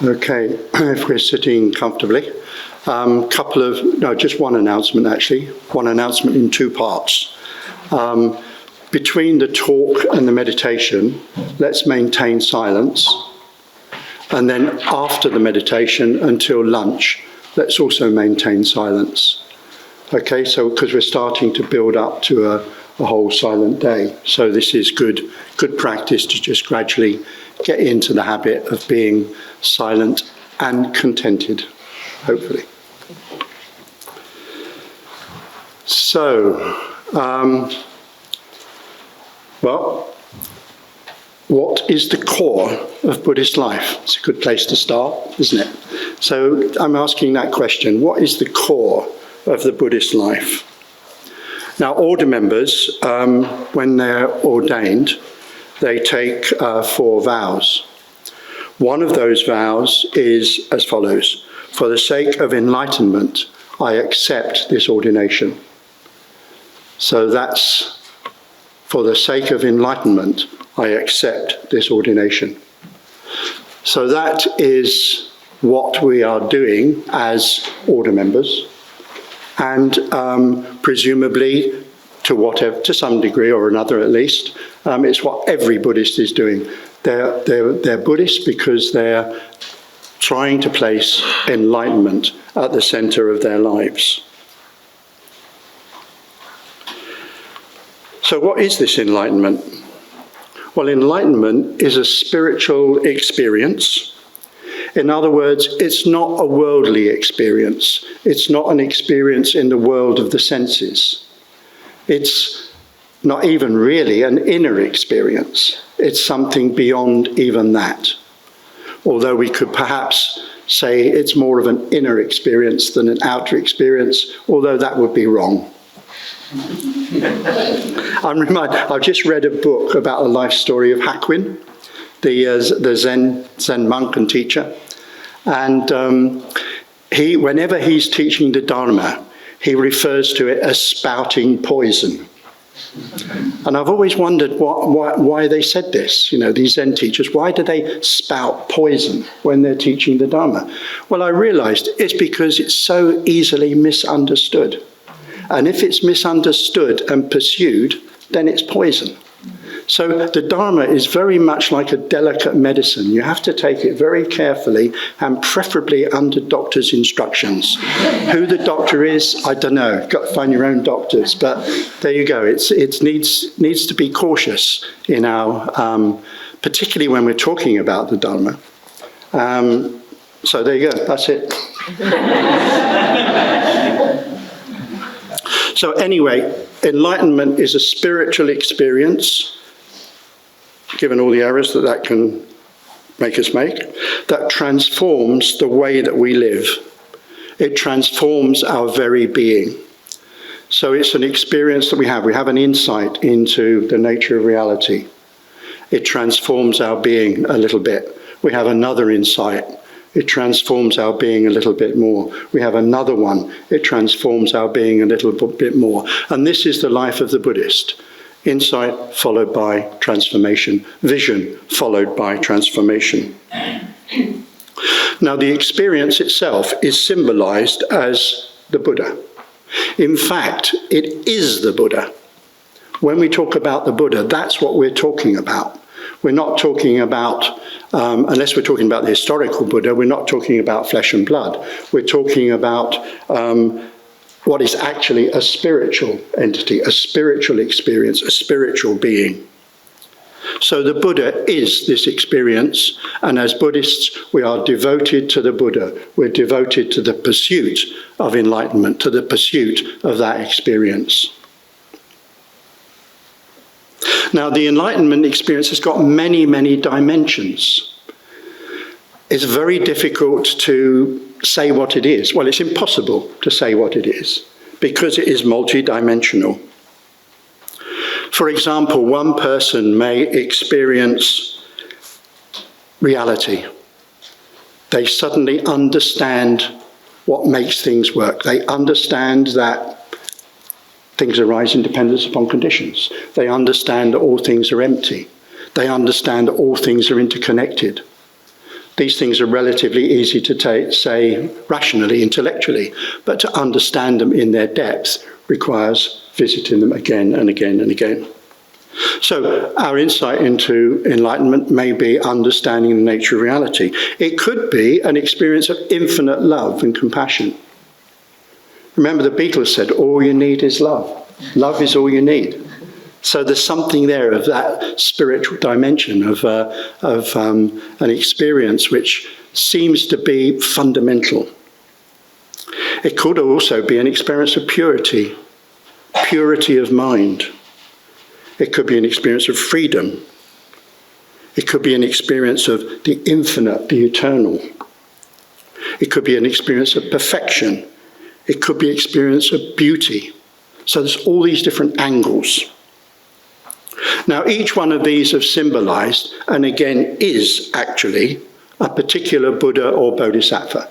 Okay, if we're sitting comfortably, just one announcement actually, one announcement in two parts. Between the talk and the meditation, let's maintain silence. And then after the meditation until lunch, let's also maintain silence. Okay, so because we're starting to build up to a whole silent day. So this is good practice to just gradually get into the habit of being silent and contented, hopefully. So, what is the core of Buddhist life? It's a good place to start, isn't it? So I'm asking that question. What is the core of the Buddhist life? Now, order members, when they're ordained, they take 4 vows. One of those vows is as follows: for the sake of enlightenment, I accept this ordination. So that's, for the sake of enlightenment, I accept this ordination. So that is what we are doing as order members. And presumably, to some degree or another at least, it's what every Buddhist is doing. They're Buddhist because they're trying to place enlightenment at the center of their lives. So what is this enlightenment? Well, enlightenment is a spiritual experience. In other words, it's not a worldly experience. It's not an experience in the world of the senses. It's not even really an inner experience. It's something beyond even that. Although we could perhaps say it's more of an inner experience than an outer experience, although that would be wrong. I'm reminded, I've just read a book about the life story of Hakuin, the Zen monk and teacher. And whenever he's teaching the Dharma, he refers to it as spouting poison. And I've always wondered why they said this. You know, these Zen teachers, why do they spout poison when they're teaching the Dharma? Well, I realized it's because it's so easily misunderstood. And if it's misunderstood and pursued, then it's poison. So the Dharma is very much like a delicate medicine. You have to take it very carefully and preferably under doctor's instructions. Who the doctor is, I don't know. You've got to find your own doctors. But there you go. It needs to be cautious in our, particularly when we're talking about the Dharma. So there you go. That's it. So anyway, enlightenment is a spiritual experience, given all the errors that can make us make, that transforms the way that we live. It transforms our very being. So it's an experience that we have. We have an insight into the nature of reality. It transforms our being a little bit. We have another insight. It transforms our being a little bit more. We have another one. It transforms our being a little bit more. And this is the life of the Buddhist. Insight followed by transformation. Vision followed by transformation. Now, the experience itself is symbolized as the Buddha. In fact, it is the Buddha. When we talk about the Buddha, that's what we're talking about. We're not talking about, unless we're talking about the historical Buddha, we're not talking about flesh and blood. We're talking about what is actually a spiritual entity, a spiritual experience, a spiritual being. So the Buddha is this experience, and as Buddhists, we are devoted to the Buddha. We're devoted to the pursuit of enlightenment, to the pursuit of that experience. Now, the enlightenment experience has got many, many dimensions. It's very difficult to say what it is. Well, it's impossible to say what it is because it is multidimensional. For example, one person may experience reality. They suddenly understand what makes things work. They understand that things arise in dependence upon conditions. They understand that all things are empty. They understand that all things are interconnected. These things are relatively easy to say rationally, intellectually, but to understand them in their depth requires visiting them again and again and again. So our insight into enlightenment may be understanding the nature of reality. It could be an experience of infinite love and compassion. Remember, the Beatles said, all you need is love. Love is all you need. So there's something there of that spiritual dimension of an experience which seems to be fundamental. It could also be an experience of purity of mind. It could be an experience of freedom. It could be an experience of the infinite, the eternal. It could be an experience of perfection. It could be an experience of beauty. So there's all these different angles. Now, each one of these have symbolized, and again is actually, a particular Buddha or Bodhisattva.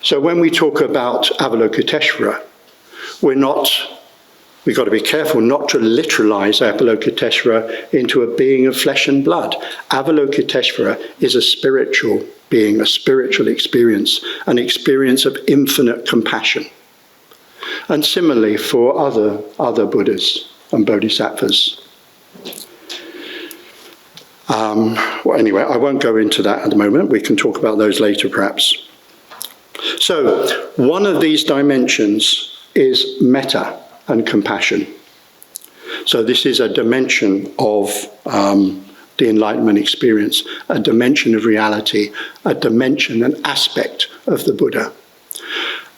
So when we talk about Avalokiteshvara, we've got to be careful not to literalize Avalokiteshvara into a being of flesh and blood. Avalokiteshvara is a spiritual being, a spiritual experience, an experience of infinite compassion. And similarly for other Buddhas and Bodhisattvas. Well, anyway, I won't go into that at the moment. We can talk about those later, perhaps. So, one of these dimensions is metta and compassion. So this is a dimension of the enlightenment experience, a dimension of reality, a dimension, an aspect of the Buddha.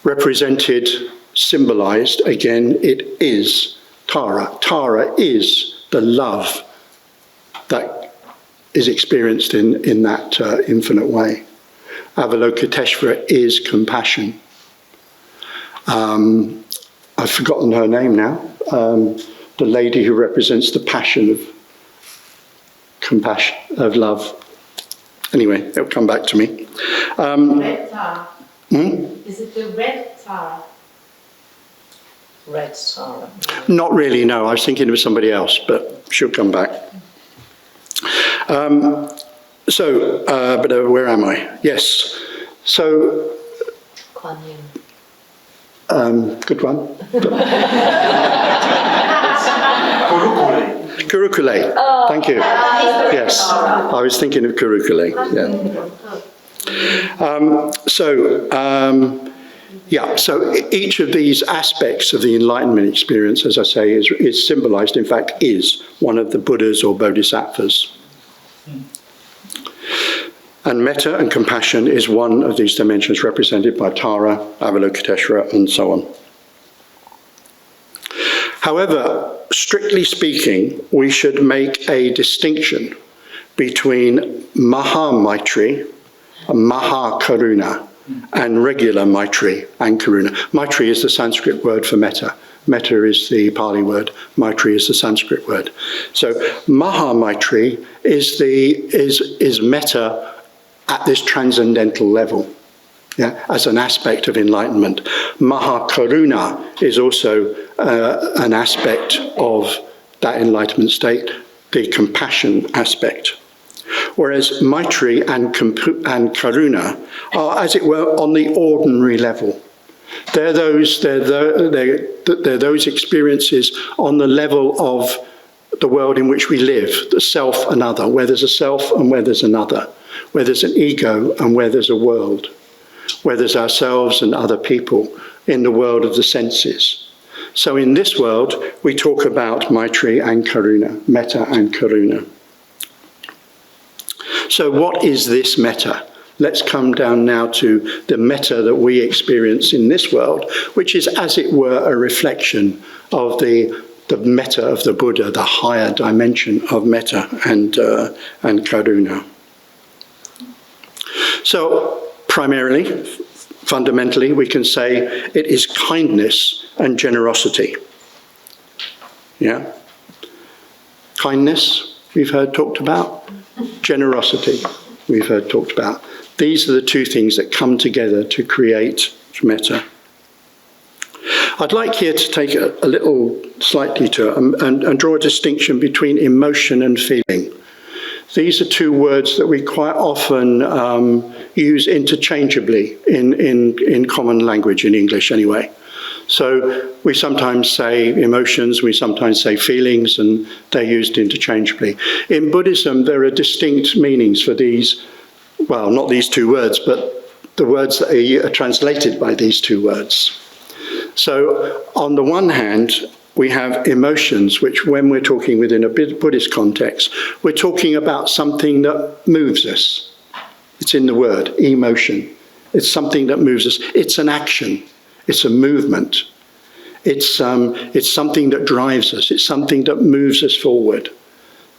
Represented, symbolized, again, it is Tara. Tara is the love that is experienced in that infinite way. Avalokiteshvara is compassion. I've forgotten her name now. The lady who represents the passion of compassion, of love. Anyway, it'll come back to me. Red Tara. Is it the red Tara? Red Tara. Not really, no. I was thinking of somebody else, but she'll come back. But where am I? Yes. So, good one. Kurukule. Thank you. Yes, I was thinking of Kurukule. Yeah. So each of these aspects of the enlightenment experience, as I say, is symbolized, in fact, is one of the Buddhas or Bodhisattvas. And metta and compassion is one of these dimensions represented by Tara, Avalokiteshvara, and so on. However, strictly speaking, we should make a distinction between Maha Maitri, Maha Karuna, and regular Maitri and Karuna. Maitri is the Sanskrit word for metta. Metta is the Pali word. Maitri is the Sanskrit word. So Maha Maitri is metta at this transcendental level, as an aspect of enlightenment. Maha Karuna is also an aspect of that enlightenment state, the compassion aspect. Whereas Maitri and Karuna are, as it were, on the ordinary level. They're those experiences on the level of the world in which we live, the self and other, where there's a self and where there's another, where there's an ego and where there's a world, where there's ourselves and other people in the world of the senses. So in this world, we talk about Maitri and Karuna, Metta and Karuna. So what is this metta? Let's come down now to the metta that we experience in this world, which is, as it were, a reflection of the metta of the Buddha, the higher dimension of metta and karuna. So primarily, fundamentally, we can say it is kindness and generosity. Yeah? Kindness, we've heard talked about. Generosity, we've heard talked about. These are the two things that come together to create metta. I'd like here to take a little slight detour and draw a distinction between emotion and feeling. These are two words that we quite often use interchangeably in common language, in English anyway. So we sometimes say emotions, we sometimes say feelings, and they're used interchangeably. In Buddhism, there are distinct meanings for these, well, not these two words, but the words that are translated by these two words. So on the one hand, we have emotions, which when we're talking within a Buddhist context, we're talking about something that moves us. It's in the word, emotion. It's something that moves us. It's an action. It's a movement. It's something that drives us. It's something that moves us forward.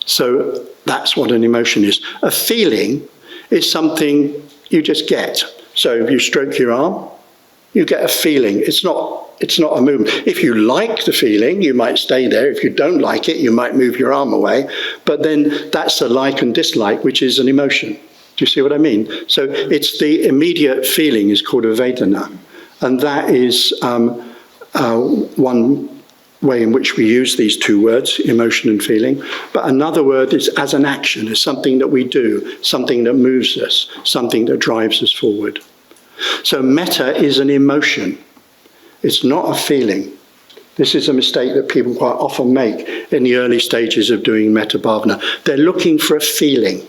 So that's what an emotion is. A feeling is something you just get. So if you stroke your arm, you get a feeling. It's not a movement. If you like the feeling, you might stay there. If you don't like it, you might move your arm away. But then that's a like and dislike, which is an emotion. Do you see what I mean? So it's the immediate feeling is called a Vedana. And that is one way in which we use these two words, emotion and feeling. But another word is as an action, is something that we do, something that moves us, something that drives us forward. So metta is an emotion. It's not a feeling. This is a mistake that people quite often make in the early stages of doing metta bhavana. They're looking for a feeling,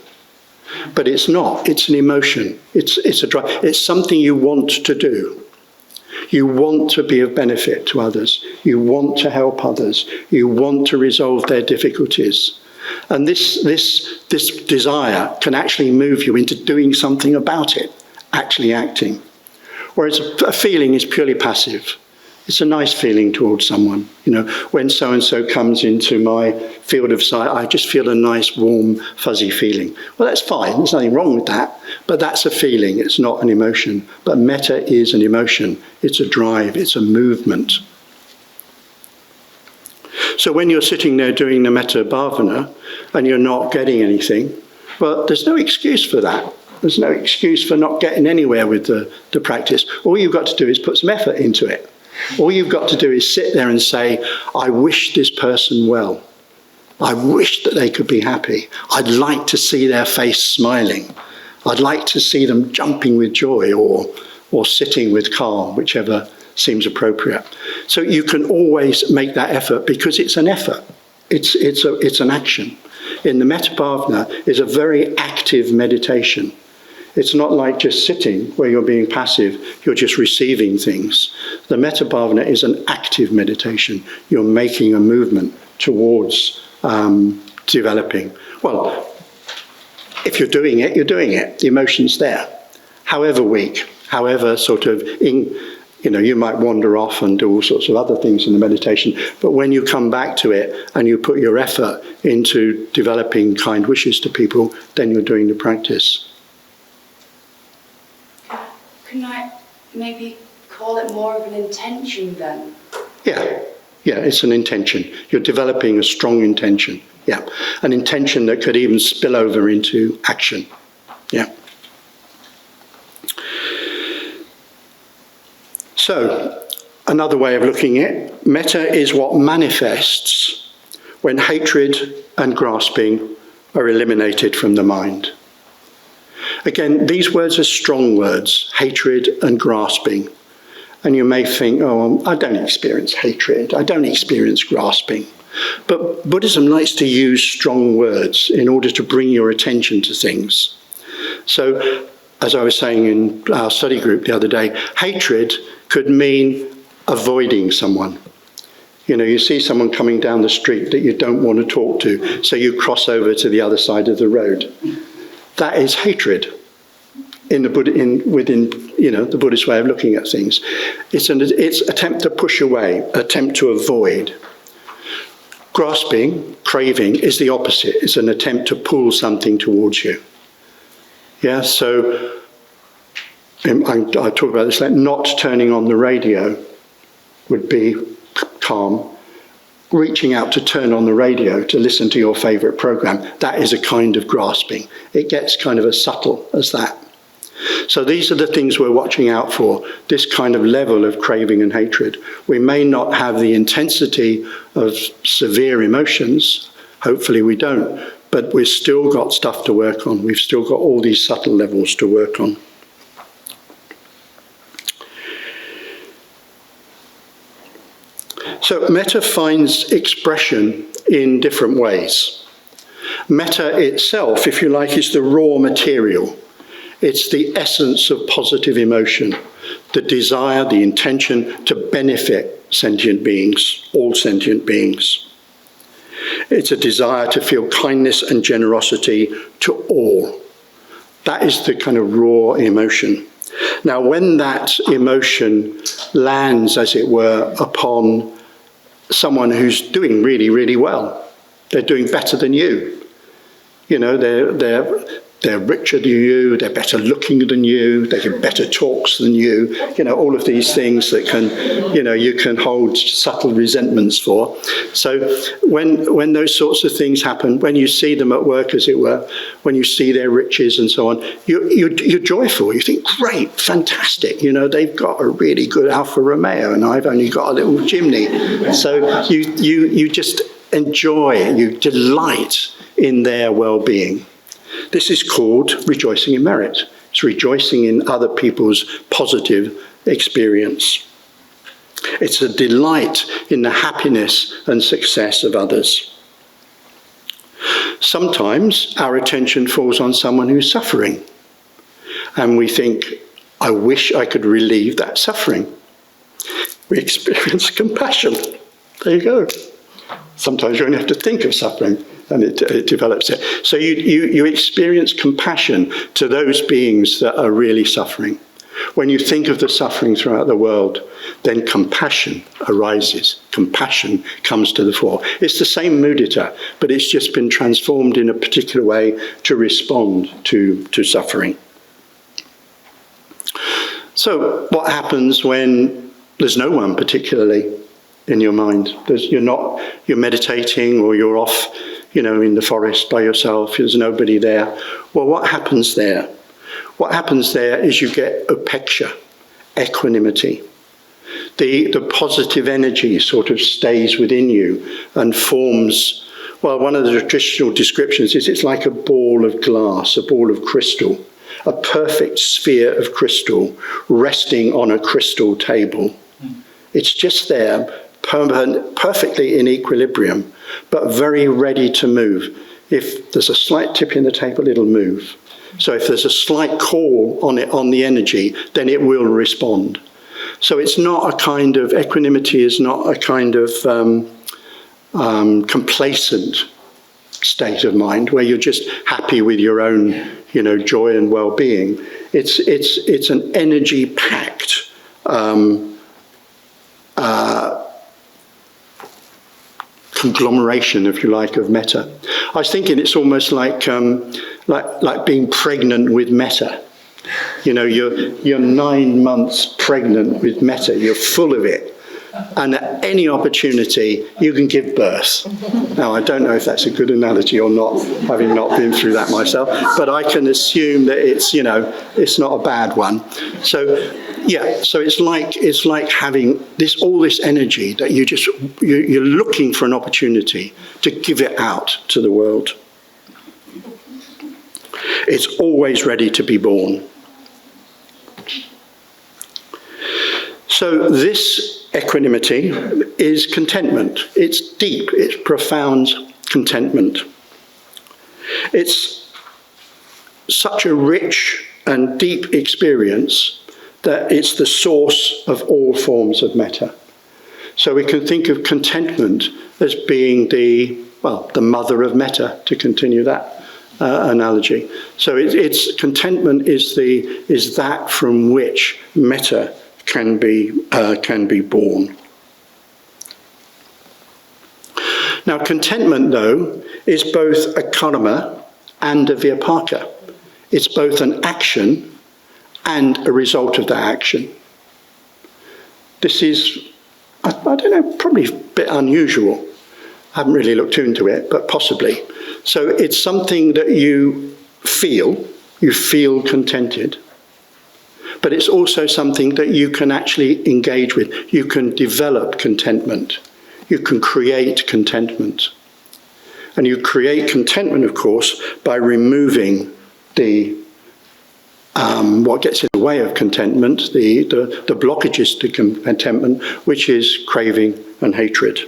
but it's not. It's an emotion. It's something you want to do. You want to be of benefit to others. You want to help others. You want to resolve their difficulties. And this desire can actually move you into doing something about it, actually acting. Whereas a feeling is purely passive. It's a nice feeling towards someone. You know, when so-and-so comes into my field of sight, I just feel a nice, warm, fuzzy feeling. Well, that's fine. There's nothing wrong with that. But that's a feeling. It's not an emotion. But metta is an emotion. It's a drive. It's a movement. So when you're sitting there doing the metta bhavana and you're not getting anything, well, there's no excuse for that. There's no excuse for not getting anywhere with the practice. All you've got to do is put some effort into it. All you've got to do is sit there and say, I wish this person well. I wish that they could be happy. I'd like to see their face smiling. I'd like to see them jumping with joy or sitting with calm, whichever seems appropriate. So you can always make that effort because it's an effort. It's an action. In the Metta Bhavana is a very active meditation. It's not like just sitting where you're being passive, you're just receiving things. The Metta Bhavana is an active meditation. You're making a movement towards developing. Well, if you're doing it, you're doing it. The emotion's there. However weak, however sort of, you might wander off and do all sorts of other things in the meditation, but when you come back to it and you put your effort into developing kind wishes to people, then you're doing the practice. Can I maybe call it more of an intention then? Yeah, it's an intention. You're developing a strong intention. Yeah, an intention that could even spill over into action. Yeah. So, another way of looking at it, metta is what manifests when hatred and grasping are eliminated from the mind. Again, these words are strong words, hatred and grasping. And you may think, I don't experience hatred, I don't experience grasping. But Buddhism likes to use strong words in order to bring your attention to things. So, as I was saying in our study group the other day, hatred could mean avoiding someone. You see someone coming down the street that you don't want to talk to, so you cross over to the other side of the road. That is hatred within the Buddhist way of looking at things. It's attempt to push away, attempt to avoid. Grasping, craving, is the opposite. It's an attempt to pull something towards you. Yeah, so I talk about this, like not turning on the radio would be calm. Reaching out to turn on the radio to listen to your favourite programme, that is a kind of grasping. It gets kind of as subtle as that. So these are the things we're watching out for, this kind of level of craving and hatred. We may not have the intensity of severe emotions, hopefully we don't, but we've still got stuff to work on. We've still got all these subtle levels to work on. So metta finds expression in different ways. Metta itself, if you like, is the raw material. It's the essence of positive emotion, the desire, the intention to benefit sentient beings, all sentient beings. It's a desire to feel kindness and generosity to all. That is the kind of raw emotion. Now, when that emotion lands, as it were, upon someone who's doing really, really well, they're doing better than you. You know, they're richer than you, they're better looking than you, they give better talks than you, you know, all of these things that can, you know, you can hold subtle resentments for. So when those sorts of things happen, when you see them at work, as it were, when you see their riches and so on, you're joyful. You think, great, fantastic, you know, they've got a really good Alfa Romeo and I've only got a little chimney. So you just enjoy, you delight in their well-being. This is called rejoicing in merit. It's rejoicing in other people's positive experience. It's a delight in the happiness and success of others. Sometimes our attention falls on someone who's suffering, and we think, I wish I could relieve that suffering. We experience compassion. There you go. Sometimes you only have to think of suffering and it develops it. So you experience compassion to those beings that are really suffering. When you think of the suffering throughout the world, then compassion arises. Compassion comes to the fore. It's the same mudita, but it's just been transformed in a particular way to respond to suffering. So what happens when there's no one particularly in your mind? You're meditating, or you're off, you know, in the forest by yourself, there's nobody there. Well, what happens there? What happens there is you get upeksha, equanimity. The positive energy sort of stays within you and forms, well, one of the traditional descriptions is it's like a ball of glass, a ball of crystal, a perfect sphere of crystal resting on a crystal table. It's just there, perfectly in equilibrium, but very ready to move. If there's a slight tip in the table, it'll move. So if there's a slight call on it, on the energy, then it will respond. So it's not a kind of, equanimity is not a kind of complacent state of mind where you're just happy with your own, you know, joy and well-being. It's an energy-packed conglomeration, if you like, of metta. I was thinking it's almost like being pregnant with metta. You know, you're 9 months pregnant with metta. You're full of it, and at any opportunity you can give birth. Now, I don't know if that's a good analogy or not, having not been through that myself, but I can assume that it's, you know, it's not a bad one. So yeah, so it's like having all this energy that you're looking for an opportunity to give it out to the world. It's always ready to be born. So this equanimity is contentment. It's deep, it's profound contentment. It's such a rich and deep experience that it's the source of all forms of metta. So we can think of contentment as being the mother of metta, to continue that analogy. So it's contentment is that from which metta can be born. Now, contentment, though, is both a karma and a vyapaka. It's both an action and a result of that action. This is, I don't know, probably a bit unusual. I haven't really looked into it, but possibly. So it's something that you feel contented, but it's also something that you can actually engage with. You can develop contentment. You can create contentment. And you create contentment, of course, by removing the what gets in the way of contentment, the blockages to contentment, which is craving and hatred.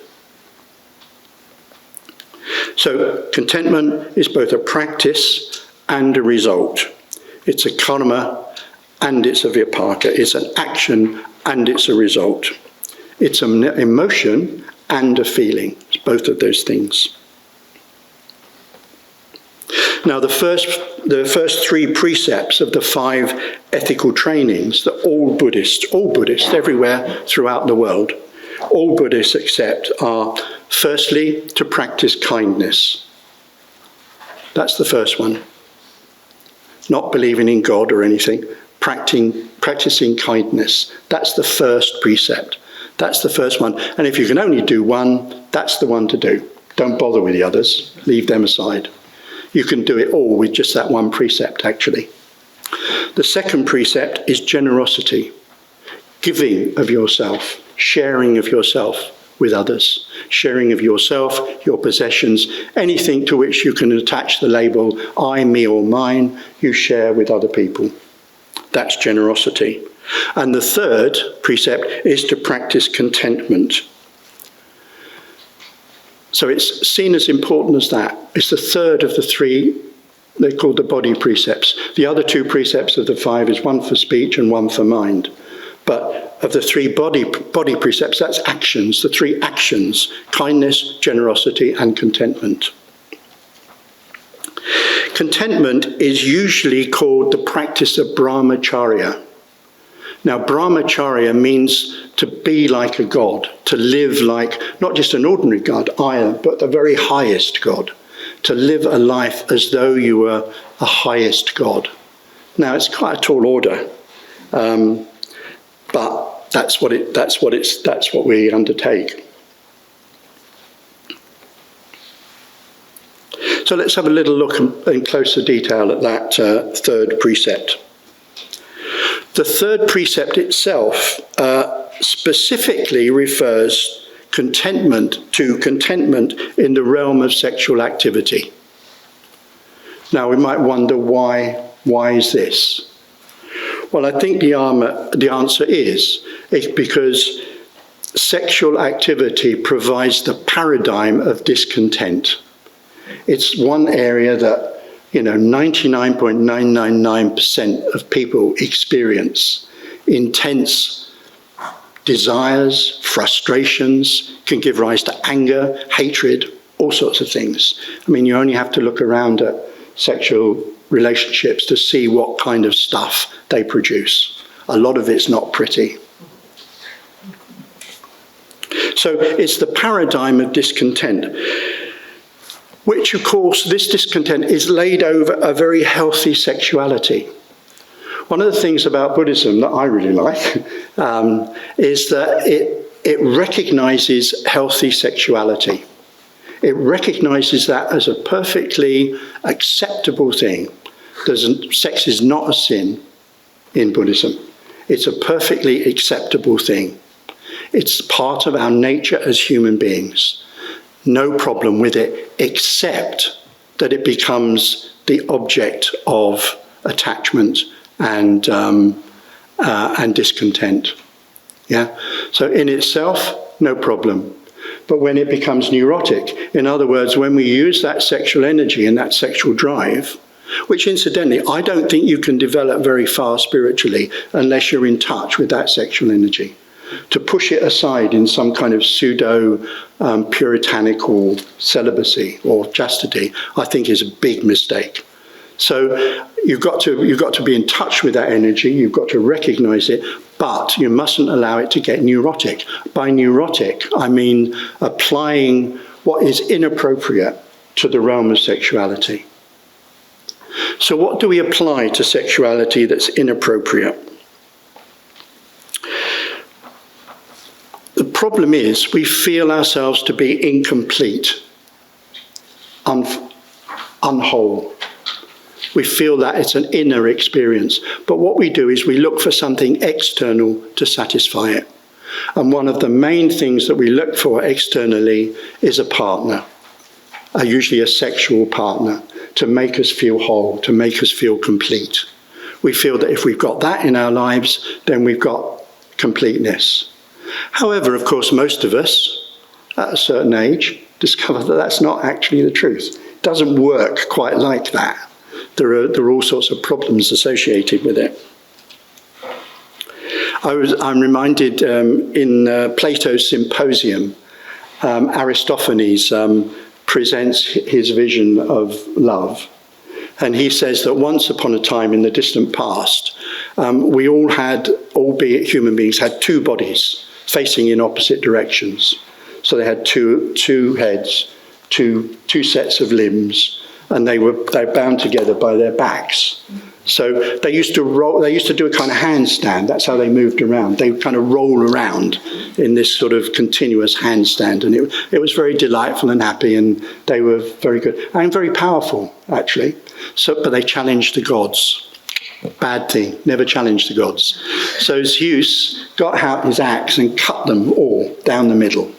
So contentment is both a practice and a result. It's a karma and it's a vipaka. It's an action and it's a result. It's an emotion and a feeling. It's both of those things. Now, the first three precepts of the 5 ethical trainings that all Buddhists everywhere throughout the world, all Buddhists accept are, firstly, to practice kindness. That's the first one. Not believing in God or anything, practicing kindness. That's the first precept. That's the first one. And if you can only do one, that's the one to do. Don't bother with the others. Leave them aside. You can do it all with just that one precept, actually. The second precept is generosity. Giving of yourself, sharing of yourself with others, sharing of yourself, your possessions, anything to which you can attach the label I, me, or mine, you share with other people. That's generosity. And the third precept is to practice contentment. So it's seen as important as that. It's the third of the 3, they're called the body precepts. The other 2 precepts of the 5 is one for speech and one for mind. But of the 3 body precepts, that's actions, the 3 actions: kindness, generosity, and contentment. Contentment is usually called the practice of brahmacharya. Now, brahmacharya means to be like a god, to live like not just an ordinary god either, but the very highest god, to live a life as though you were the highest god. Now, it's quite a tall order, but that's what we undertake. So let's have a little look in closer detail at that third precept. The third precept itself specifically refers contentment in the realm of sexual activity. Now we might wonder why is this? Well, I think the answer is because sexual activity provides the paradigm of discontent. It's one area that 99.999% of people experience intense desires, frustrations, can give rise to anger, hatred, all sorts of things. I mean, you only have to look around at sexual relationships to see what kind of stuff they produce. A lot of it's not pretty. So it's the paradigm of discontent, which, of course, this discontent is laid over a very healthy sexuality. One of the things about Buddhism that I really like is that it recognizes healthy sexuality. It recognizes that as a perfectly acceptable thing. Sex is not a sin in Buddhism. It's a perfectly acceptable thing. It's part of our nature as human beings. No problem with it, except that it becomes the object of attachment and discontent. Yeah. So in itself, no problem. But when it becomes neurotic, in other words, when we use that sexual energy and that sexual drive, which incidentally, I don't think you can develop very far spiritually unless you're in touch with that sexual energy. To push it aside in some kind of pseudo-puritanical celibacy or chastity, I think is a big mistake. So you've got to be in touch with that energy, you've got to recognize it, but you mustn't allow it to get neurotic. By neurotic, I mean applying what is inappropriate to the realm of sexuality. So what do we apply to sexuality that's inappropriate? The problem is we feel ourselves to be incomplete, unwhole. We feel that it's an inner experience. But what we do is we look for something external to satisfy it. And one of the main things that we look for externally is a partner. are usually a sexual partner to make us feel whole, to make us feel complete. We feel that if we've got that in our lives, then we've got completeness. However, of course, most of us at a certain age discover that that's not actually the truth. It doesn't work quite like that. There are all sorts of problems associated with it. I'm reminded in Plato's Symposium, Aristophanes presents his vision of love. And he says that once upon a time in the distant past, we all had, albeit human beings, had two bodies facing in opposite directions. So they had two heads, two sets of limbs, and they're bound together by their backs. So they used to do a kind of handstand. That's how they moved around. They would kind of roll around in this sort of continuous handstand. And it was very delightful and happy, and they were very good and very powerful, actually. But they challenged the gods. Bad thing, never challenged the gods. So Zeus got out his axe and cut them all down the middle.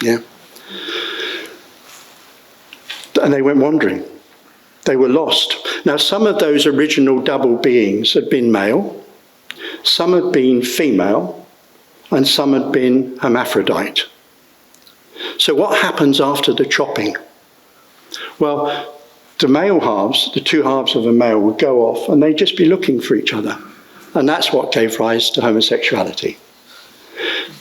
Yeah. And they went wandering. They were lost. Now, some of those original double beings had been male, some had been female, and some had been hermaphrodite. So what happens after the chopping? Well, the male halves, the two halves of a male, would go off and they'd just be looking for each other. And that's what gave rise to homosexuality.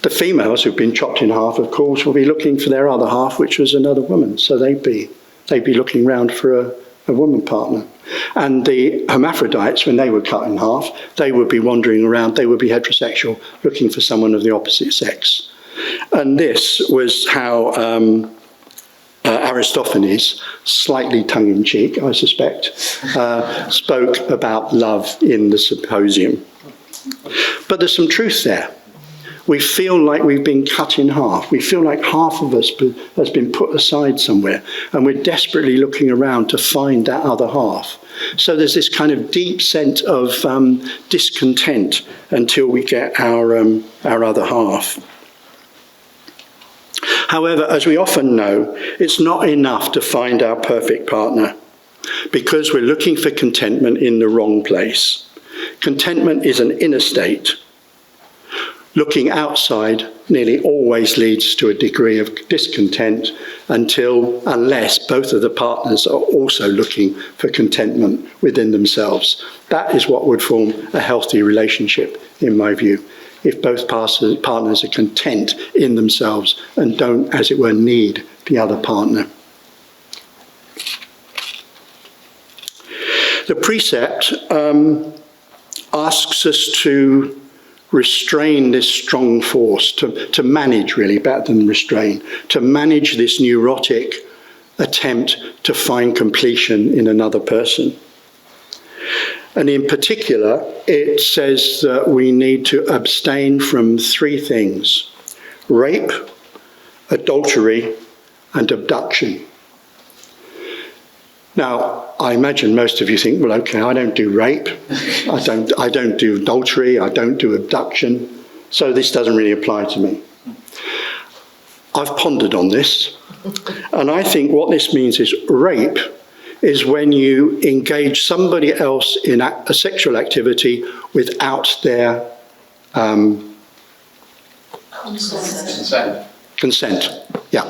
The females who've been chopped in half, of course, will be looking for their other half, which was another woman. So they'd be looking round for a woman partner. And the hermaphrodites, when they were cut in half, they would be wandering around, they would be heterosexual, looking for someone of the opposite sex. And this was how Aristophanes, slightly tongue-in-cheek, I suspect, spoke about love in the Symposium. But there's some truth there. We feel like we've been cut in half. We feel like half of us has been put aside somewhere, and we're desperately looking around to find that other half. So there's this kind of deep sense of discontent until we get our other half. However, as we often know, it's not enough to find our perfect partner, because we're looking for contentment in the wrong place. Contentment is an inner state. Looking outside nearly always leads to a degree of discontent unless both of the partners are also looking for contentment within themselves. That is what would form a healthy relationship, in my view, if both partners are content in themselves and don't, as it were, need the other partner. The precept asks us to restrain this strong force, to manage, really, better than restrain, to manage this neurotic attempt to find completion in another person. And in particular, it says that we need to abstain from three things: rape, adultery, and abduction. Now, I imagine most of you think, well, okay, I don't do rape, I don't do adultery, I don't do abduction, so this doesn't really apply to me. I've pondered on this, and I think what this means is rape is when you engage somebody else in a sexual activity without their consent. Yeah.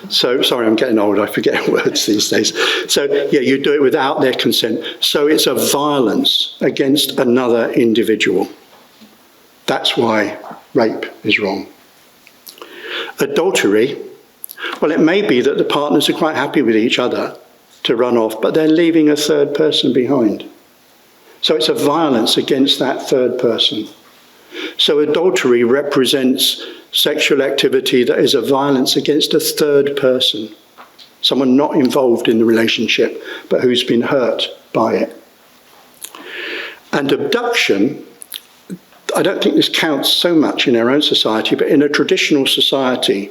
So, sorry, I'm getting old, I forget words these days. So, yeah, you do it without their consent. So it's a violence against another individual. That's why rape is wrong. Adultery, well, it may be that the partners are quite happy with each other to run off, but they're leaving a third person behind. So it's a violence against that third person. So adultery represents sexual activity that is a violence against a third person, someone not involved in the relationship, but who's been hurt by it. And abduction, I don't think this counts so much in our own society, but in a traditional society,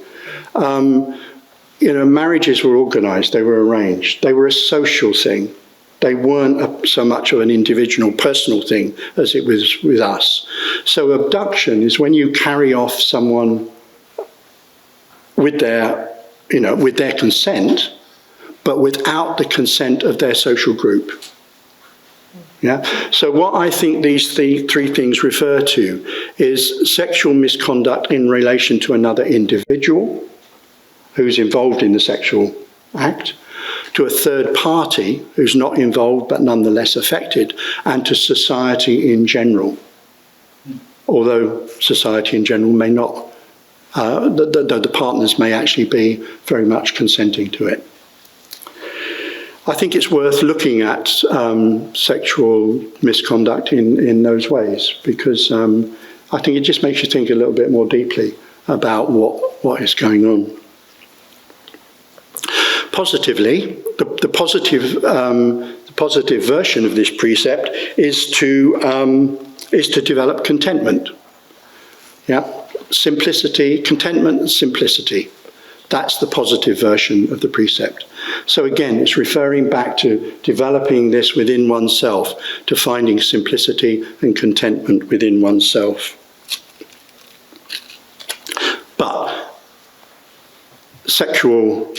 marriages were organised, they were arranged, they were a social thing. They weren't so much of an individual, personal thing as it was with us. So abduction is when you carry off someone with their consent, but without the consent of their social group. Yeah. So what I think these three things refer to is sexual misconduct in relation to another individual who's involved in the sexual act, to a third party who's not involved but nonetheless affected, and to society in general. Although society in general may not, the partners may actually be very much consenting to it. I think it's worth looking at sexual misconduct in those ways, because I think it just makes you think a little bit more deeply about what is going on. Positively, the positive version of this precept is to develop contentment. Yeah, simplicity, contentment, and simplicity. That's the positive version of the precept. So again, it's referring back to developing this within oneself, to finding simplicity and contentment within oneself. But sexual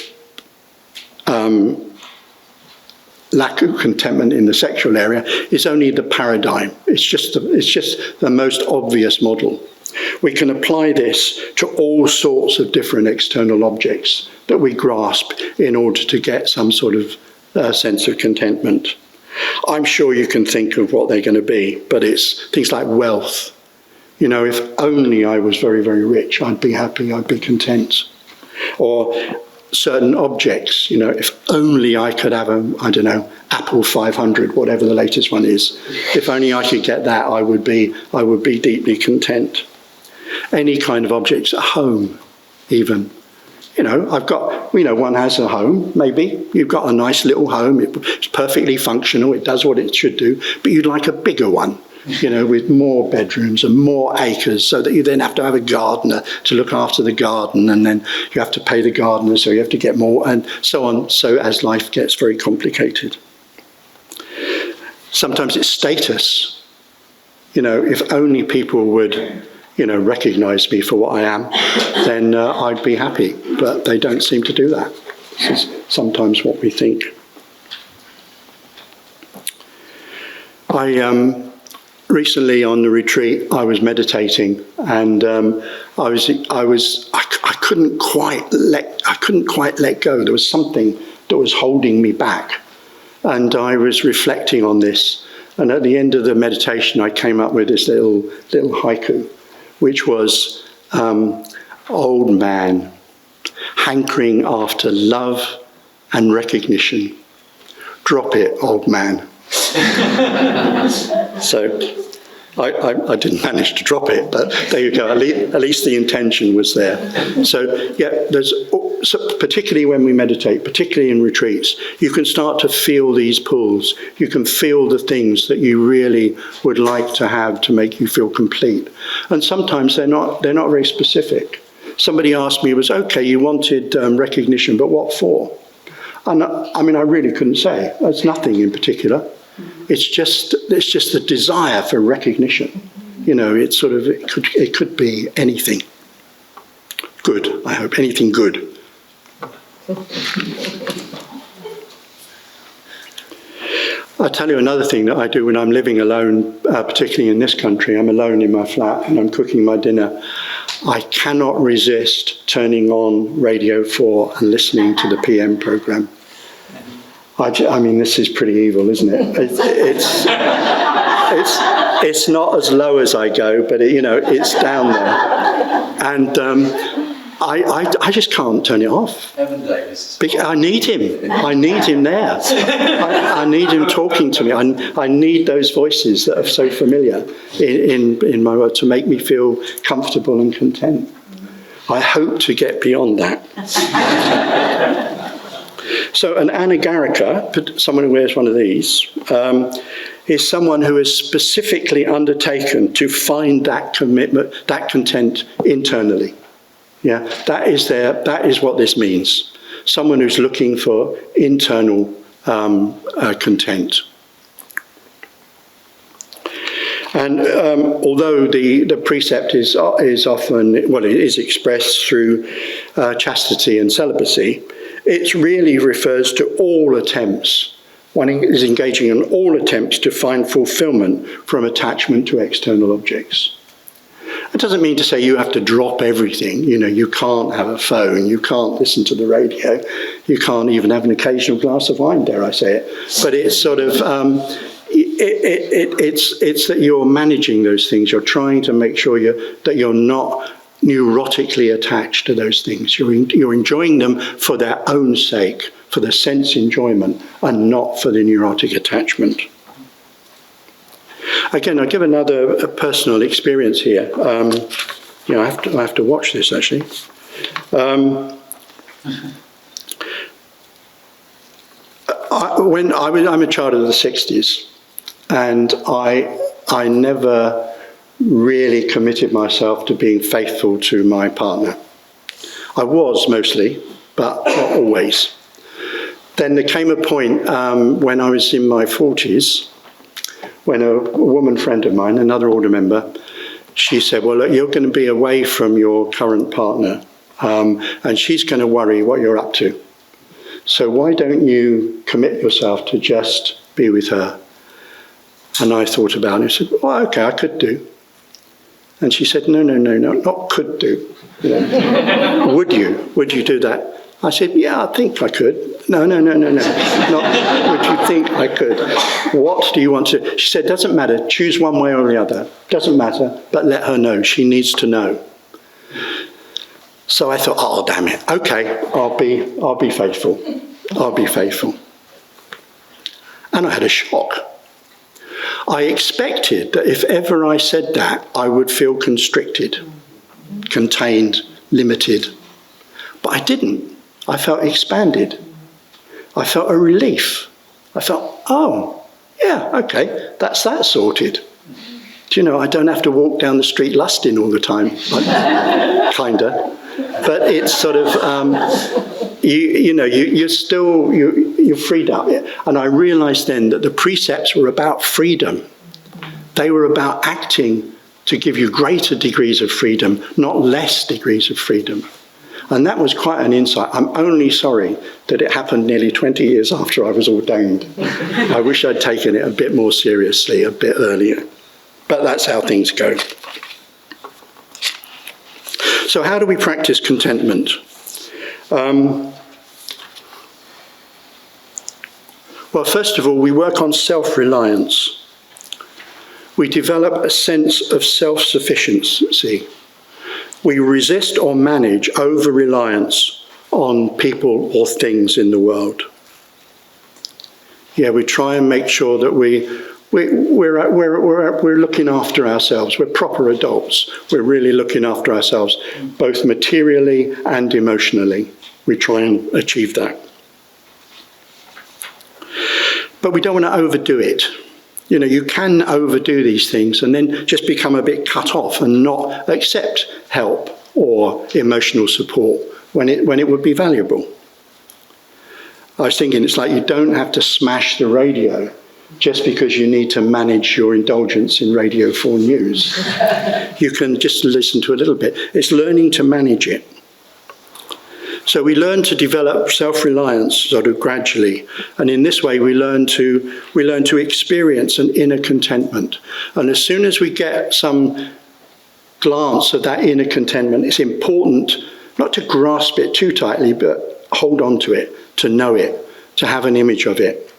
lack of contentment in the sexual area is only the paradigm. It's just the most obvious model. We can apply this to all sorts of different external objects that we grasp in order to get some sort of sense of contentment. I'm sure you can think of what they're going to be, but it's things like wealth. You know, if only I was very, very rich, I'd be happy, I'd be content. Or certain objects, you know, if only I could have Apple 500, whatever the latest one is. If only I could get that, I would be deeply content. Any kind of objects, a home, even. You know, one has a home, maybe. You've got a nice little home, it's perfectly functional, it does what it should do, but you'd like a bigger one, you know, with more bedrooms and more acres, so that you then have to have a gardener to look after the garden, and then you have to pay the gardener, so you have to get more, and so on, so as life gets very complicated. Sometimes it's status. You know, if only people would, you know, recognise me for what I am, then I'd be happy. But they don't seem to do that. This is sometimes what we think. Recently on the retreat, I was meditating, and I couldn't quite let go. There was something that was holding me back, and I was reflecting on this. And at the end of the meditation, I came up with this little haiku, which was, old man, hankering after love and recognition. Drop it, old man. So I didn't manage to drop it, but there you go. At least the intention was there. So yeah, particularly when we meditate, particularly in retreats, you can start to feel these pulls. You can feel the things that you really would like to have to make you feel complete. And sometimes they're not very specific. Somebody asked me, it was okay, you wanted recognition, but what for? And I mean, I really couldn't say. There's nothing in particular. It's just the desire for recognition. You know, it could be anything good. I hope anything good. I'll tell you another thing that I do when I'm living alone, particularly in this country. I'm alone in my flat and I'm cooking my dinner. I cannot resist turning on Radio 4 and listening to the PM programme. I mean, this is pretty evil, isn't it? It's not as low as I go, but it's down there. And I just can't turn it off. Evan Davis. I need him. I need him there. I need him talking to me. I need those voices that are so familiar in my world to make me feel comfortable and content. I hope to get beyond that. So an anagarika, someone who wears one of these, is someone who is specifically undertaken to find that commitment, that content internally. Yeah, that is what this means. Someone who's looking for internal content. And although the precept is often, it is expressed through chastity and celibacy, it really refers to all attempts. One is engaging in all attempts to find fulfillment from attachment to external objects. It doesn't mean to say you have to drop everything. You can't have a phone, you can't listen to the radio, you can't even have an occasional glass of wine, dare I say it. But it's sort of, it's that you're managing those things. You're trying to make sure that you're not neurotically attached to those things. You're enjoying them for their own sake, for the sense enjoyment, and not for the neurotic attachment. Again, I'll give another personal experience here. I have to watch this, actually. I'm a child of the 60s, and I never really committed myself to being faithful to my partner. I was mostly, but not always. Then there came a point when I was in my 40s, when a woman friend of mine, another order member, she said, well, look, you're going to be away from your current partner, and she's going to worry what you're up to. So why don't you commit yourself to just be with her? And I thought about it. I said, well, okay, I could do. And she said, no, not could do. Would you do that? I said, yeah, I think I could. No. Not, would you think I could? What do you want to? She said, doesn't matter. Choose one way or the other. Doesn't matter, but let her know. She needs to know. So I thought, oh, damn it. Okay, I'll be faithful. I'll be faithful. And I had a shock. I expected that if ever I said that, I would feel constricted, contained, limited. But I didn't. I felt expanded. I felt a relief. I felt, oh, yeah, okay, that's that sorted. Do you know, I don't have to walk down the street lusting all the time, kinda. But it's sort of, you're freed up. And I realized then that the precepts were about freedom. They were about acting to give you greater degrees of freedom, not less degrees of freedom. And that was quite an insight. I'm only sorry that it happened nearly 20 years after I was ordained. I wish I'd taken it a bit more seriously, a bit earlier. But that's how things go. So how do we practice contentment? Well, first of all, we work on self-reliance. We develop a sense of self-sufficiency. We resist or manage over-reliance on people or things in the world. Yeah, we try and make sure that we're looking after ourselves. We're proper adults. We're really looking after ourselves, both materially and emotionally. We try and achieve that. But we don't want to overdo it. You know, you can overdo these things and then just become a bit cut off and not accept help or emotional support when it would be valuable. I was thinking it's like you don't have to smash the radio just because you need to manage your indulgence in Radio 4 News. You can just listen to a little bit. It's learning to manage it. So we learn to develop self-reliance sort of gradually, and in this way we learn to experience an inner contentment. And as soon as we get some glance of that inner contentment, it's important not to grasp it too tightly, but hold on to it, to know it, to have an image of it.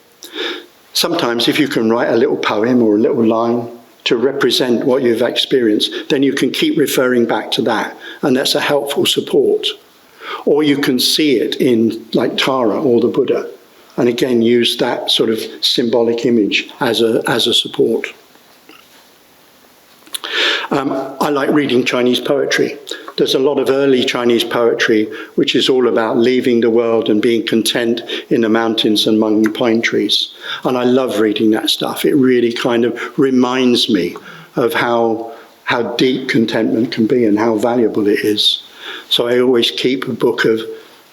Sometimes if you can write a little poem or a little line to represent what you've experienced, then you can keep referring back to that, and that's a helpful support. Or you can see it in, like, Tara or the Buddha, and again use that sort of symbolic image as a support. I like reading Chinese poetry. There's a lot of early Chinese poetry which is all about leaving the world and being content in the mountains and among the pine trees. And I love reading that stuff. It really kind of reminds me of how deep contentment can be and how valuable it is. So I always keep a book of,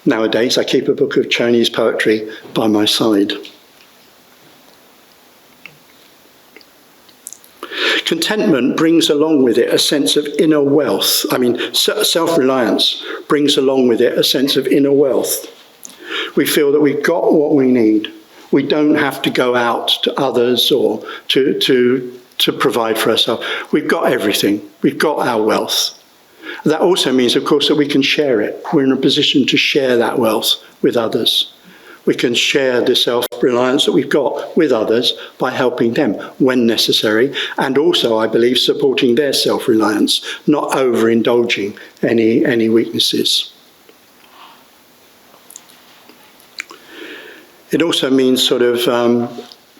nowadays, I keep a book of Chinese poetry by my side. Contentment brings along with it a sense of inner wealth. I mean, self-reliance brings along with it a sense of inner wealth, We feel that we've got what we need. We don't have to go out to others or to provide for ourselves. We've got everything. We've got our wealth. That also means, of course, that we can share it. We're in a position to share that wealth with others. We can share the self-reliance that we've got with others by helping them when necessary, and also, I believe, supporting their self-reliance, not overindulging any weaknesses. It also means sort of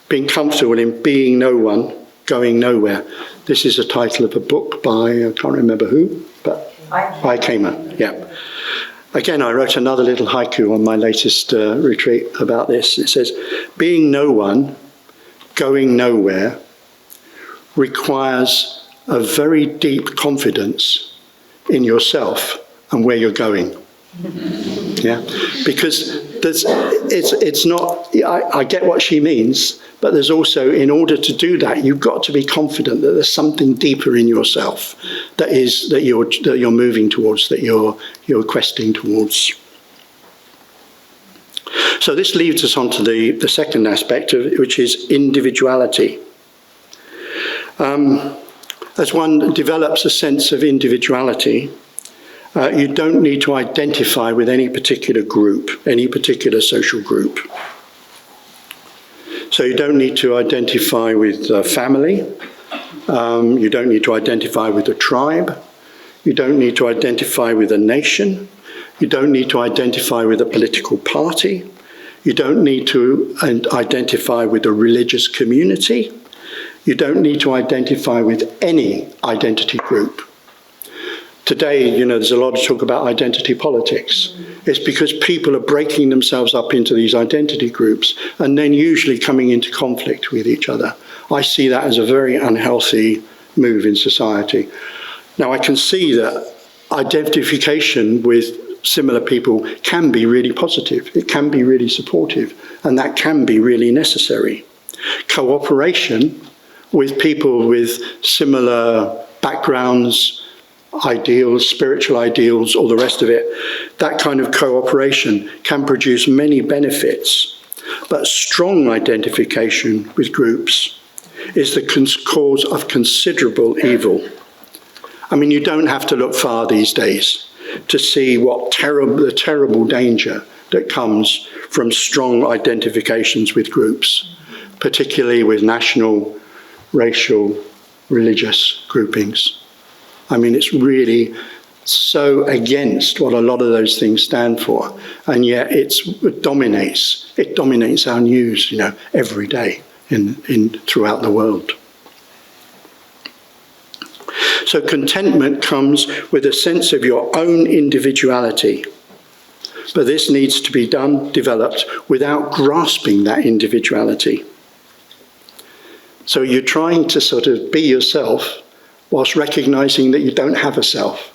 being comfortable in being no one, going nowhere. This is a title of a book by, I can't remember who, but by Kamer, yeah. Again, I wrote another little haiku on my latest retreat about this. It says, being no one, going nowhere, requires a very deep confidence in yourself and where you're going. Yeah, because it's not, I get what she means, but there's also, in order to do that, you've got to be confident that there's something deeper in yourself that you're moving towards, that you're questing towards. So this leads us on to the second aspect of it, which is individuality. As one develops a sense of individuality, you don't need to identify with any particular group, any particular social group. So you don't need to identify with family. You don't need to identify with a tribe. You don't need to identify with a nation. You don't need to identify with a political party. You don't need to identify with a religious community. You don't need to identify with any identity group. Today, there's a lot of talk about identity politics. It's because people are breaking themselves up into these identity groups and then usually coming into conflict with each other. I see that as a very unhealthy move in society. Now, I can see that identification with similar people can be really positive. It can be really supportive, and that can be really necessary. Cooperation with people with similar backgrounds, ideals, spiritual ideals, all the rest of it, that kind of cooperation can produce many benefits. But strong identification with groups is the cause of considerable evil. I mean, you don't have to look far these days to see what the terrible danger that comes from strong identifications with groups, particularly with national, racial, religious groupings. I mean, it's really so against what a lot of those things stand for, and yet it dominates. It dominates our news, every day throughout the world. So contentment comes with a sense of your own individuality, but this needs to be developed without grasping that individuality. So you're trying to sort of be yourself whilst recognizing that you don't have a self.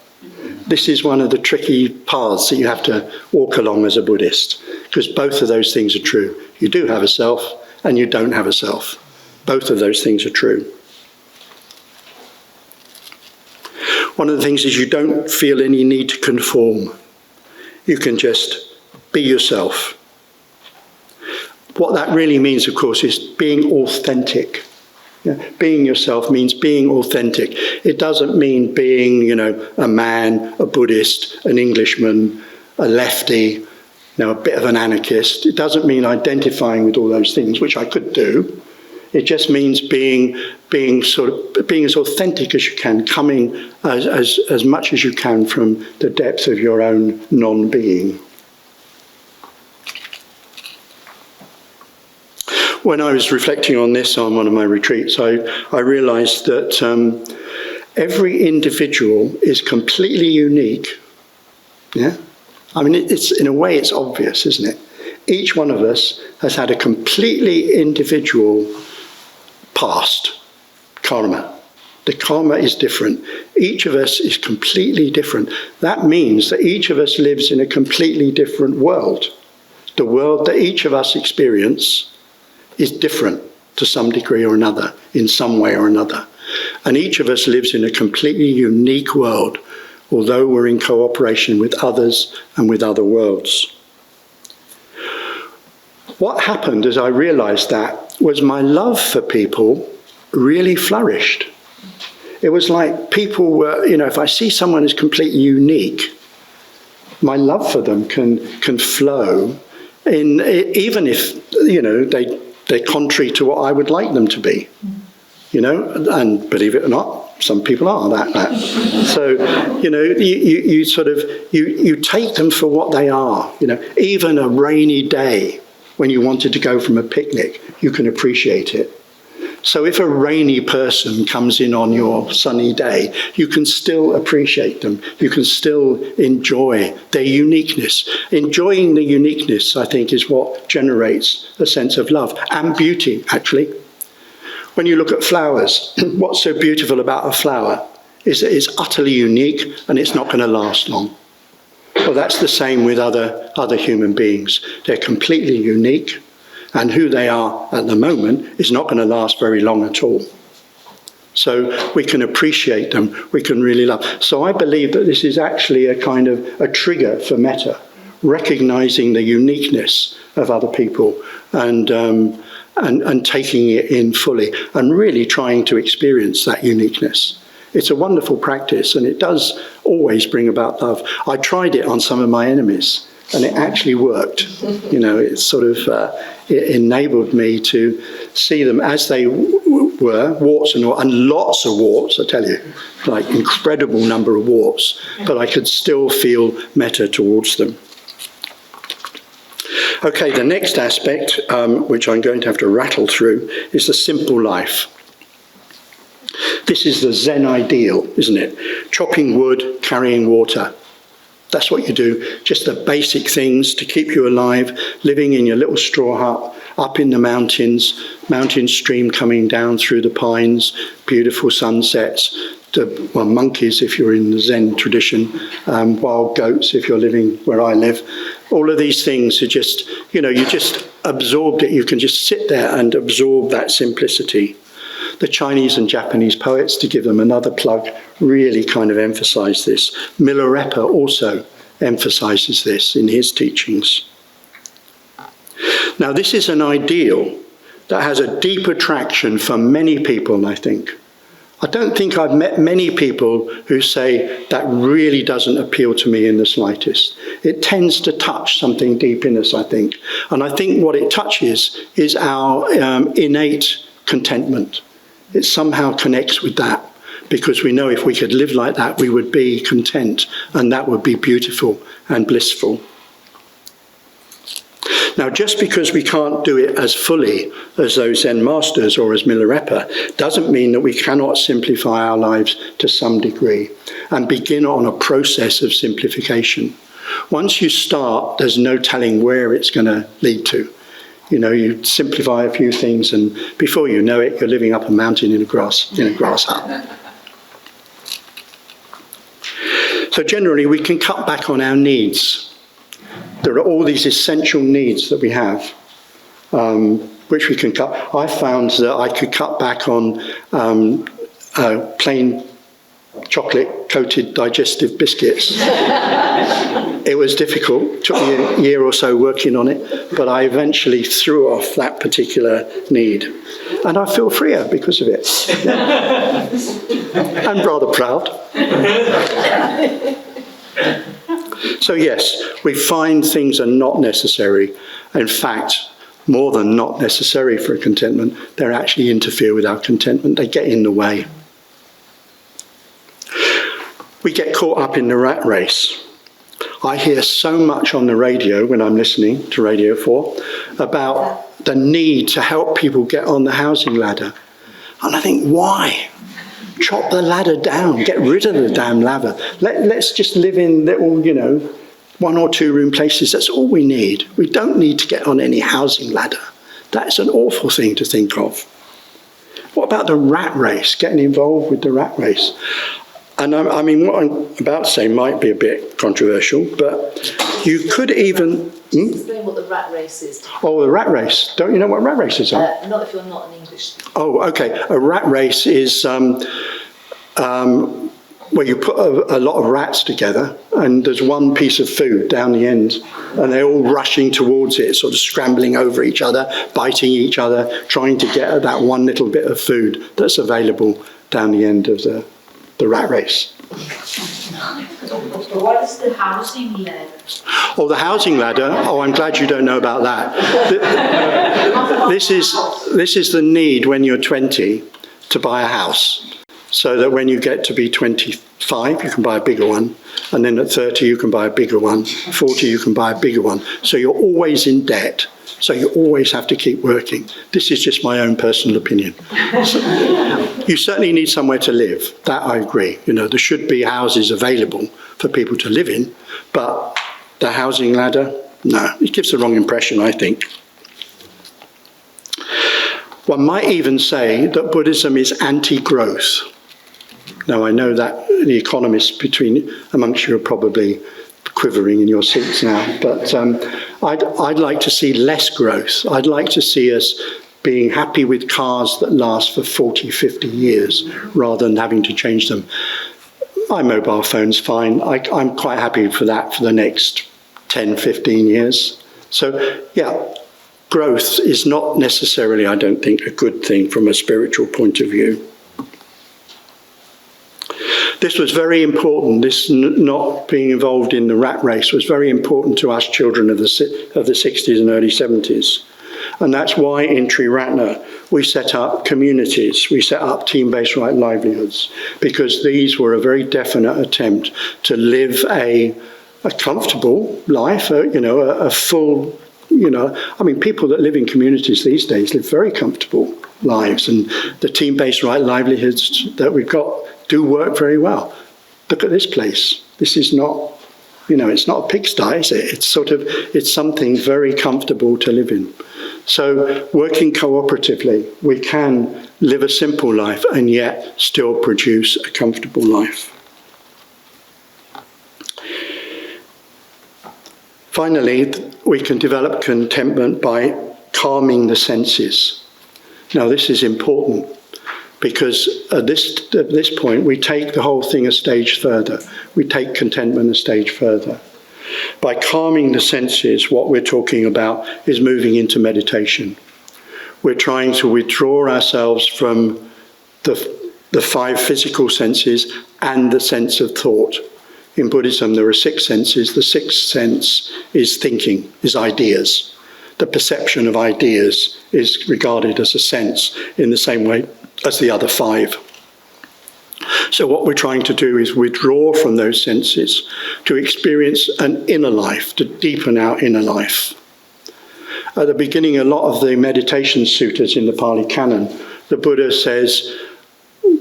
This is one of the tricky paths that you have to walk along as a Buddhist, because both of those things are true. You do have a self and you don't have a self. Both of those things are true. One of the things is you don't feel any need to conform. You can just be yourself. What that really means, of course, is being authentic. Being yourself means being authentic. It doesn't mean being, a man, a Buddhist, an Englishman, a lefty, a bit of an anarchist. It doesn't mean identifying with all those things, which I could do. It just means being as authentic as you can, coming as much as you can from the depth of your own non-being. When I was reflecting on this on one of my retreats, I realised that every individual is completely unique. Yeah, I mean, it's in a way it's obvious, isn't it? Each one of us has had a completely individual past karma. The karma is different. Each of us is completely different. That means that each of us lives in a completely different world. The world that each of us experience is different to some degree or another, in some way or another. And each of us lives in a completely unique world, although we're in cooperation with others and with other worlds. what happened as I realised that was my love for people really flourished. It was like people were, if I see someone as completely unique, my love for them can flow, even if, they're contrary to what I would like them to be. And believe it or not, some people are that. So, you sort of, you take them for what they are. Even a rainy day when you wanted to go from a picnic, you can appreciate it. So if a rainy person comes in on your sunny day, you can still appreciate them. You can still enjoy their uniqueness. Enjoying the uniqueness, I think, is what generates a sense of love and beauty, actually. When you look at flowers, what's so beautiful about a flower is that it's utterly unique and it's not going to last long. Well, that's the same with other human beings. They're completely unique, and who they are at the moment is not going to last very long at all. So we can appreciate them, we can really love. So I believe that this is actually a kind of a trigger for metta, recognizing the uniqueness of other people and taking it in fully and really trying to experience that uniqueness. It's a wonderful practice, and it does always bring about love. I tried it on some of my enemies, and it actually worked. It sort of it enabled me to see them as they were, warts and lots of warts, I tell you, like incredible number of warts, but I could still feel metta towards them. Okay, the next aspect, which I'm going to have to rattle through, is the simple life. This is the Zen ideal, isn't it? Chopping wood, carrying water. That's what you do, just the basic things to keep you alive, living in your little straw hut, up in the mountains, mountain stream coming down through the pines, beautiful sunsets, monkeys if you're in the Zen tradition, wild goats if you're living where I live. All of these things are just, you just absorbed it. You can just sit there and absorb that simplicity. The Chinese and Japanese poets, to give them another plug, really kind of emphasize this. Milarepa also emphasizes this in his teachings. Now, this is an ideal that has a deep attraction for many people, I think. I don't think I've met many people who say that really doesn't appeal to me in the slightest. It tends to touch something deep in us, I think. And I think what it touches is our innate contentment. It somehow connects with that, because we know if we could live like that, we would be content, and that would be beautiful and blissful. Now, just because we can't do it as fully as those Zen masters or as Milarepa doesn't mean that we cannot simplify our lives to some degree and begin on a process of simplification. Once you start, there's no telling where it's going to lead to. You simplify a few things, and before you know it, you're living up a mountain in a grass hut. So generally, we can cut back on our needs. There are all these essential needs that we have, which we can cut. I found that I could cut back on plain chocolate-coated digestive biscuits. It was difficult. Took me a year or so working on it, but I eventually threw off that particular need. And I feel freer because of it. I'm rather proud. So yes, we find things are not necessary. In fact, more than not necessary for contentment, they actually interfere with our contentment. They get in the way. We get caught up in the rat race. I hear so much on the radio when I'm listening to Radio 4 about the need to help people get on the housing ladder. And I think, why? Chop the ladder down, get rid of the damn ladder. Let's just live in little, 1 or 2 room places. That's all we need. We don't need to get on any housing ladder. That's an awful thing to think of. What about the rat race, getting involved with the rat race? And I mean, what I'm about to say might be a bit controversial, but you could even... Explain what the rat race is. Oh, the rat race. Don't you know what rat races are? Not if you're not an English speaker. Oh, okay. A rat race is where you put a lot of rats together and there's one piece of food down the end and they're all rushing towards it, sort of scrambling over each other, biting each other, trying to get at that one little bit of food that's available down the end of the rat race. What is the housing ladder? Oh, the housing ladder. Oh, I'm glad you don't know about that. This is the need when you're 20 to buy a house, so that when you get to be 25, you can buy a bigger one, and then at 30, you can buy a bigger one, 40, you can buy a bigger one. So you're always in debt, so you always have to keep working. This is just my own personal opinion. You certainly need somewhere to live, that I agree. You know, there should be houses available for people to live in, but the housing ladder, no, it gives the wrong impression, I think. One might even say that Buddhism is anti-growth. Now, I know that the economists amongst you are probably quivering in your seats now, but I'd like to see less growth. I'd like to see us being happy with cars that last for 40, 50 years, rather than having to change them. My mobile phone's fine. I'm quite happy for that for the next 10, 15 years. So, yeah, growth is not necessarily, I don't think, a good thing from a spiritual point of view. This was very important. This not being involved in the rat race was very important to us children of the 60s and early 70s. And that's why in Triratna we set up communities, we set up team-based right livelihoods, because these were a very definite attempt to live a comfortable life, a full, I mean, people that live in communities these days live very comfortable lives, and the team-based right livelihoods that we've got do work very well. Look at this place. This is not, it's not a pigsty, is it? It's something very comfortable to live in. So working cooperatively, we can live a simple life and yet still produce a comfortable life. Finally, we can develop contentment by calming the senses. Now, this is important because at this point, we take the whole thing a stage further. We take contentment a stage further. By calming the senses, what we're talking about is moving into meditation. We're trying to withdraw ourselves from the 5 physical senses and the sense of thought. In Buddhism, there are 6 senses. The 6th sense is thinking, is ideas. The perception of ideas is regarded as a sense in the same way as the other 5. So what we're trying to do is withdraw from those senses to experience an inner life, to deepen our inner life. At the beginning, a lot of the meditation suttas in the Pali Canon, the Buddha says,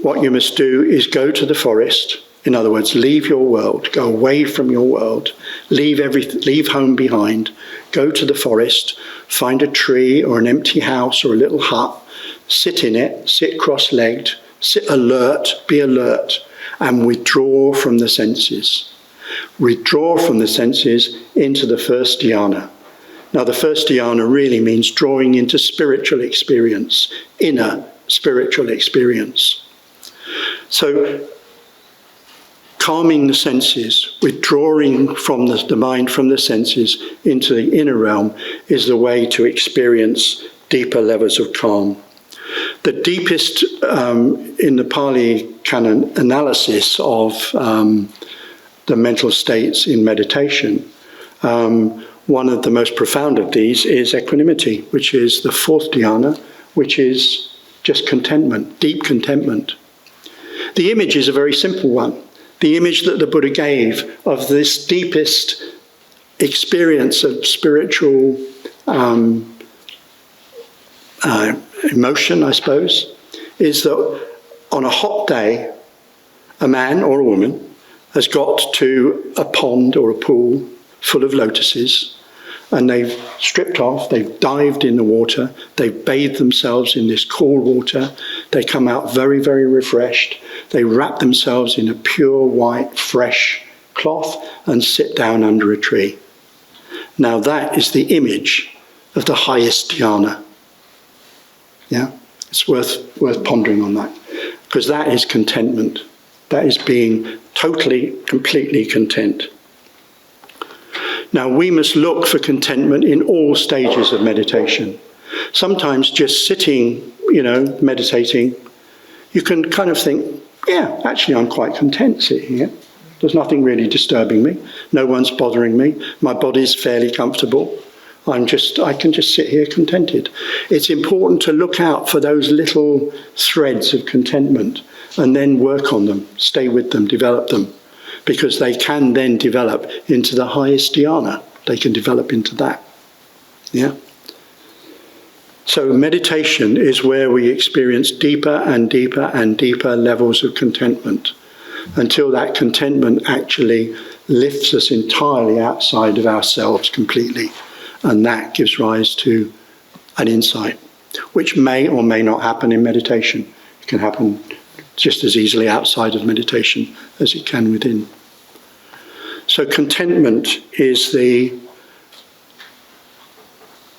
what you must do is go to the forest. In other words, leave your world, go away from your world, leave home behind, go to the forest, find a tree or an empty house or a little hut, sit in it, sit cross-legged, sit alert, be alert, and withdraw from the senses. Withdraw from the senses into the first dhyana. Now, the first dhyana really means drawing into spiritual experience, inner spiritual experience. So, calming the senses, withdrawing from the mind from the senses into the inner realm is the way to experience deeper levels of calm. The deepest in the Pali Canon analysis of the mental states in meditation, one of the most profound of these is equanimity, which is the 4th dhyana, which is just contentment, deep contentment. The image is a very simple one. The image that the Buddha gave of this deepest experience of spiritual emotion, I suppose, is that on a hot day, a man or a woman has got to a pond or a pool full of lotuses, and they've stripped off, they've dived in the water, they've bathed themselves in this cool water, they come out very, very refreshed, they wrap themselves in a pure white, fresh cloth and sit down under a tree. Now that is the image of the highest dhyana. Yeah, it's worth pondering on that, because that is contentment. That is being totally, completely content. Now, we must look for contentment in all stages of meditation. Sometimes just sitting, meditating, you can kind of think, yeah, actually I'm quite content sitting here. There's nothing really disturbing me. No one's bothering me. My body's fairly comfortable. I can just sit here contented. It's important to look out for those little threads of contentment and then work on them, stay with them, develop them, because they can then develop into the highest dhyana. They can develop into that. Yeah. So meditation is where we experience deeper and deeper and deeper levels of contentment, until that contentment actually lifts us entirely outside of ourselves completely. And that gives rise to an insight, which may or may not happen in meditation. It can happen just as easily outside of meditation as it can within. So contentment is the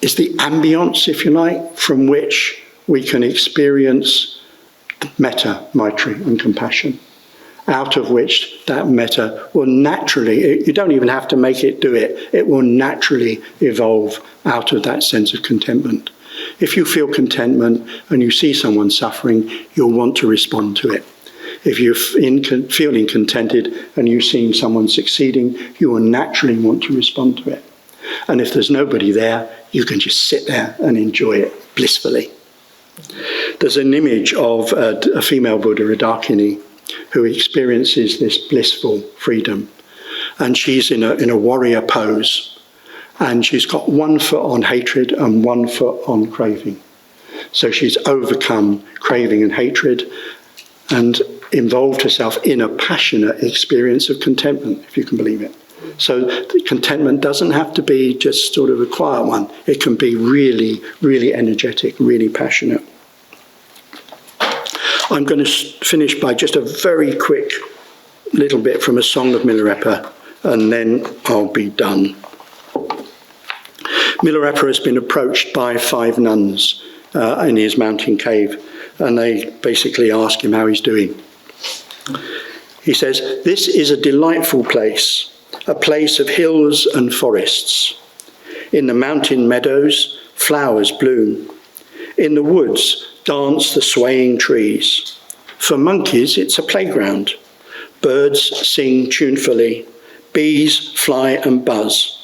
ambience, if you like, from which we can experience metta, maitri, and compassion, out of which that metta will naturally, you don't even have to make it do it, it will naturally evolve out of that sense of contentment. If you feel contentment and you see someone suffering, you'll want to respond to it. If you're feeling contented and you're seeing someone succeeding, you will naturally want to respond to it. And if there's nobody there, you can just sit there and enjoy it blissfully. There's an image of a female Buddha, a Dakini, who experiences this blissful freedom. And she's in a warrior pose. And she's got one foot on hatred and one foot on craving. So she's overcome craving and hatred and involved herself in a passionate experience of contentment, if you can believe it. So the contentment doesn't have to be just sort of a quiet one. It can be really, really energetic, really passionate. I'm going to finish by just a very quick little bit from a song of Milarepa, and then I'll be done. Milarepa has been approached by 5 nuns in his mountain cave, and they basically ask him how he's doing. He says, "This is a delightful place, a place of hills and forests. In the mountain meadows, flowers bloom. In the woods, dance the swaying trees. For monkeys, it's a playground. Birds sing tunefully. Bees fly and buzz.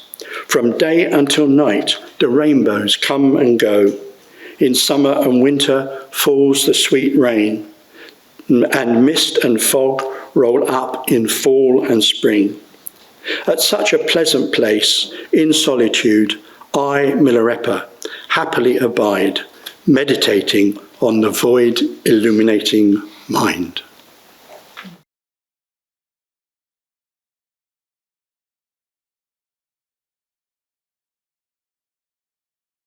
From day until night, the rainbows come and go. In summer and winter falls the sweet rain, and mist and fog roll up in fall and spring. At such a pleasant place, in solitude, I, Milarepa, happily abide, meditating on the void illuminating mind."